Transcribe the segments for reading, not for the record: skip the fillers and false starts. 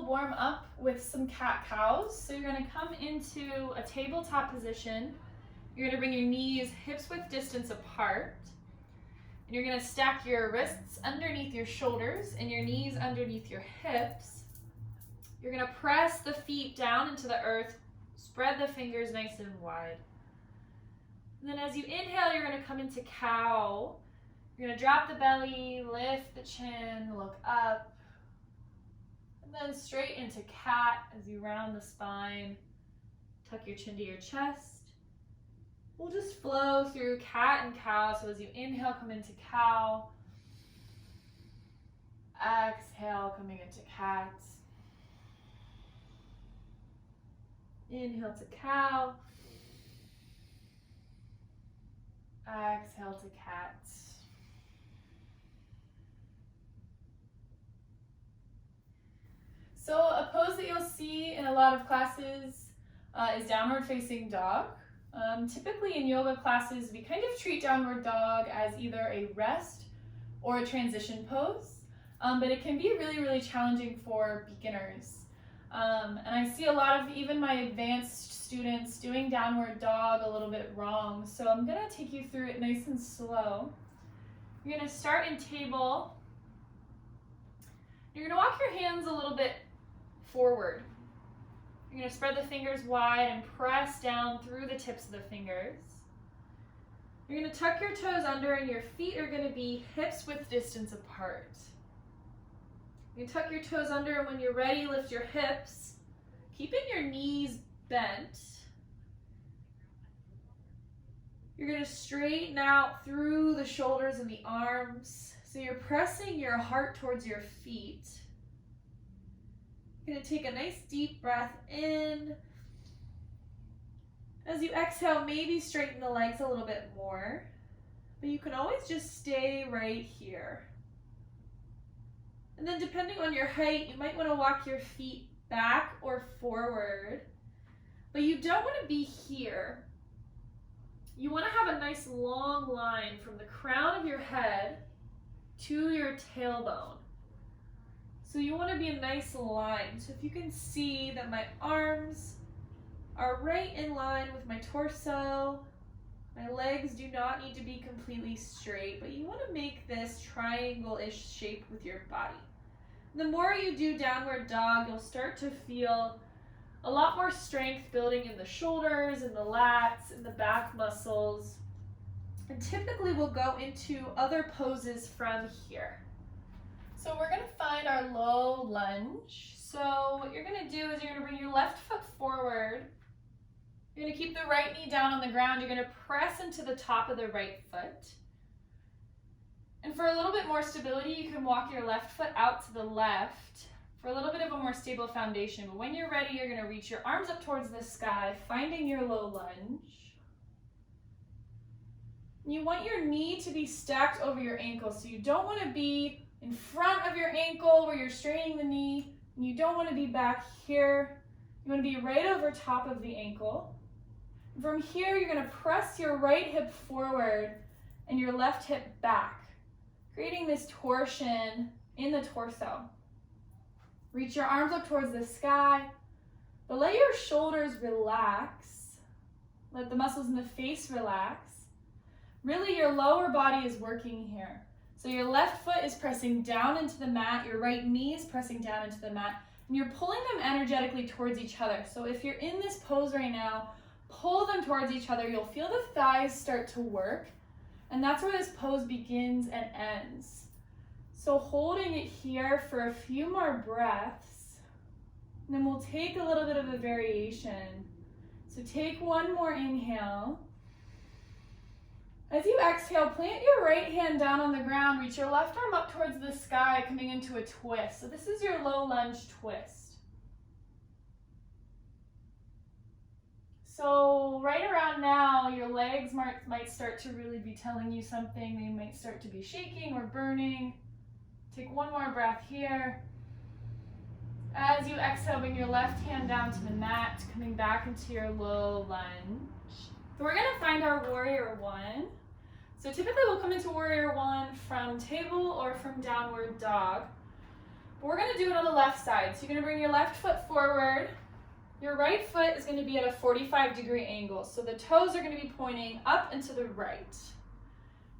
will warm up with some cat-cows. So you're going to come into a tabletop position. You're going to bring your knees hips width distance apart. And you're going to stack your wrists underneath your shoulders and your knees underneath your hips. You're going to press the feet down into the earth. Spread the fingers nice and wide. And then as you inhale, you're going to come into cow. You're going to drop the belly, lift the chin, look up. And then straight into cat as you round the spine. Tuck your chin to your chest. We'll just flow through cat and cow. So as you inhale, come into cow. Exhale, coming into cat. Inhale to cow. Exhale to cat. So a pose that you'll see in a lot of classes is downward facing dog. Typically in yoga classes, we kind of treat downward dog as either a rest or a transition pose, but it can be really, really challenging for beginners. And I see a lot of even my advanced students doing downward dog a little bit wrong. So I'm gonna take you through it nice and slow. You're gonna start in table. You're gonna walk your hands a little bit forward. You're gonna spread the fingers wide and press down through the tips of the fingers. You're gonna tuck your toes under and your feet are gonna be hips width distance apart. You tuck your toes under, and when you're ready, lift your hips, keeping your knees bent. You're going to straighten out through the shoulders and the arms. So you're pressing your heart towards your feet. You're going to take a nice deep breath in. As you exhale, maybe straighten the legs a little bit more, but you can always just stay right here. And then depending on your height, you might want to walk your feet back or forward, but you don't want to be here. You want to have a nice long line from the crown of your head to your tailbone. So you want to be a nice line. So if you can see that my arms are right in line with my torso, my legs do not need to be completely straight, but you want to make this triangle-ish shape with your body. The more you do downward dog, you'll start to feel a lot more strength building in the shoulders and the lats and the back muscles. And typically we'll go into other poses from here. So we're going to find our low lunge. So what you're going to do is you're going to bring your left foot forward. You're going to keep the right knee down on the ground. You're going to press into the top of the right foot. And for a little bit more stability, you can walk your left foot out to the left for a little bit of a more stable foundation. But when you're ready, you're going to reach your arms up towards the sky, finding your low lunge. You want your knee to be stacked over your ankle. So you don't want to be in front of your ankle where you're straining the knee. And you don't want to be back here. You want to be right over top of the ankle. From here, you're going to press your right hip forward and your left hip back, creating this torsion in the torso. Reach your arms up towards the sky, but let your shoulders relax. Let the muscles in the face relax. Really, your lower body is working here. So your left foot is pressing down into the mat, your right knee is pressing down into the mat, and you're pulling them energetically towards each other. So if you're in this pose right now, pull them towards each other. You'll feel the thighs start to work. And that's where this pose begins and ends. So holding it here for a few more breaths, and then we'll take a little bit of a variation. So take one more inhale. As you exhale, plant your right hand down on the ground, reach your left arm up towards the sky, coming into a twist. So this is your low lunge twist. So right around now, your legs might start to really be telling you something. They might start to be shaking or burning. Take one more breath here. As you exhale, bring your left hand down to the mat, coming back into your low lunge. So we're gonna find our warrior one. So typically we'll come into warrior one from table or from downward dog. But we're gonna do it on the left side. So you're gonna bring your left foot forward. Your right foot is gonna be at a 45-degree angle. So the toes are gonna be pointing up and to the right.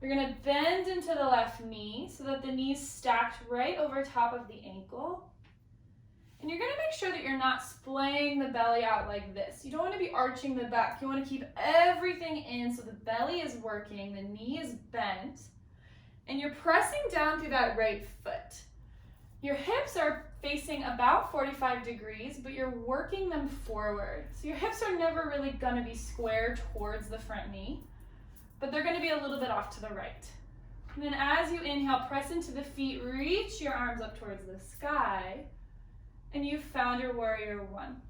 You're gonna bend into the left knee so that the knee's stacked right over top of the ankle. And you're gonna make sure that you're not splaying the belly out like this. You don't wanna be arching the back. You wanna keep everything in so the belly is working, the knee is bent, and you're pressing down through that right foot. Your hips are facing about 45 degrees, but you're working them forward. So your hips are never really gonna be square towards the front knee, but they're gonna be a little bit off to the right. And then as you inhale, press into the feet, reach your arms up towards the sky, and you've found your warrior one.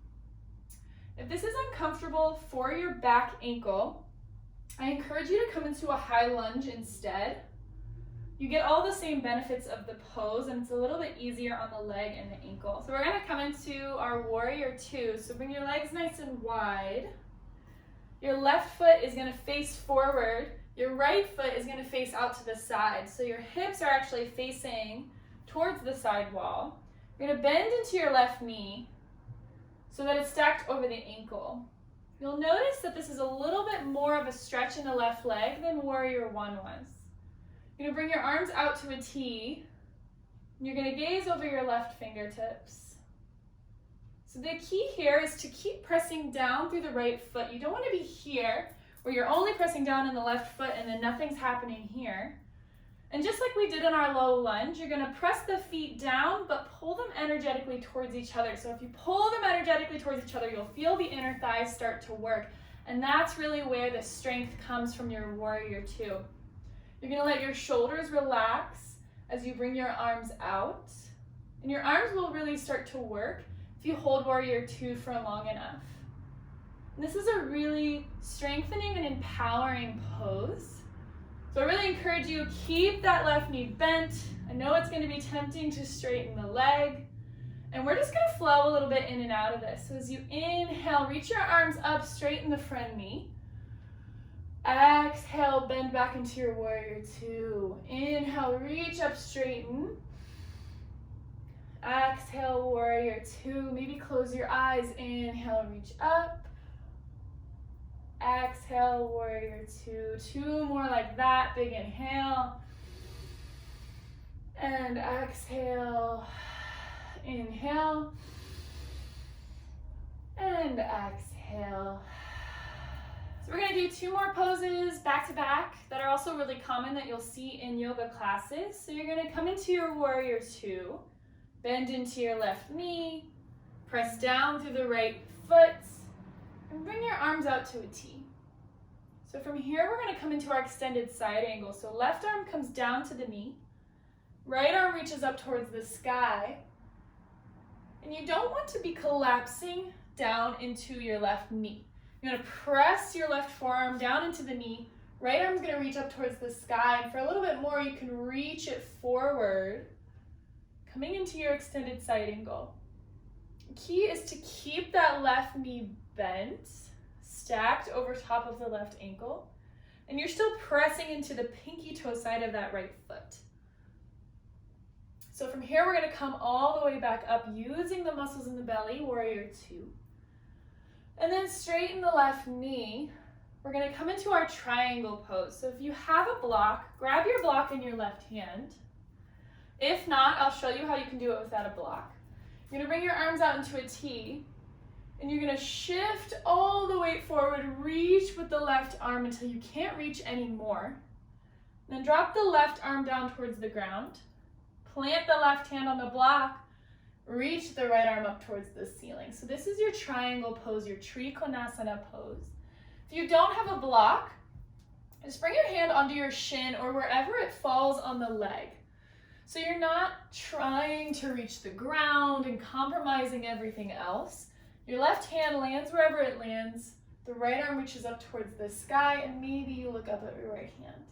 If this is uncomfortable for your back ankle, I encourage you to come into a high lunge instead. You get all the same benefits of the pose, and it's a little bit easier on the leg and the ankle. So we're gonna come into our warrior two. So bring your legs nice and wide. Your left foot is gonna face forward. Your right foot is gonna face out to the side. So your hips are actually facing towards the side wall. You're gonna bend into your left knee so that it's stacked over the ankle. You'll notice that this is a little bit more of a stretch in the left leg than warrior one was. You're gonna bring your arms out to a T, and you're gonna gaze over your left fingertips. So the key here is to keep pressing down through the right foot. You don't wanna be here, where you're only pressing down in the left foot and then nothing's happening here. And just like we did in our low lunge, you're gonna press the feet down, but pull them energetically towards each other. So if you pull them energetically towards each other, you'll feel the inner thighs start to work. And that's really where the strength comes from your warrior two. You're gonna let your shoulders relax as you bring your arms out. And your arms will really start to work if you hold warrior two for long enough. And this is a really strengthening and empowering pose. So I really encourage you, keep that left knee bent. I know it's gonna be tempting to straighten the leg. And we're just gonna flow a little bit in and out of this. So as you inhale, reach your arms up, straighten the front knee. Exhale, bend back into your warrior two. Inhale, reach up, straighten. Exhale, warrior two. Maybe close your eyes. Inhale, reach up. Exhale, warrior two. Two more like that. Big inhale. And exhale. Inhale. And exhale. So we're gonna do two more poses back to back that are also really common that you'll see in yoga classes. So you're gonna come into your warrior two, bend into your left knee, press down through the right foot, and bring your arms out to a T. So from here, we're gonna come into our extended side angle. So left arm comes down to the knee, right arm reaches up towards the sky, and you don't want to be collapsing down into your left knee. You're gonna press your left forearm down into the knee, right arm's gonna reach up towards the sky, and for a little bit more, you can reach it forward, coming into your extended side angle. The key is to keep that left knee bent, stacked over top of the left ankle, and you're still pressing into the pinky toe side of that right foot. So from here, we're gonna come all the way back up using the muscles in the belly, warrior two. And then straighten the left knee. We're gonna come into our triangle pose. So if you have a block, grab your block in your left hand. If not, I'll show you how you can do it without a block. You're gonna bring your arms out into a T, and you're gonna shift all the weight forward, reach with the left arm until you can't reach anymore. Then drop the left arm down towards the ground. Plant the left hand on the block, reach the right arm up towards the ceiling. So this is your triangle pose, your Trikonasana pose. If you don't have a block, just bring your hand onto your shin or wherever it falls on the leg. So you're not trying to reach the ground and compromising everything else. Your left hand lands wherever it lands, the right arm reaches up towards the sky, and maybe you look up at your right hand.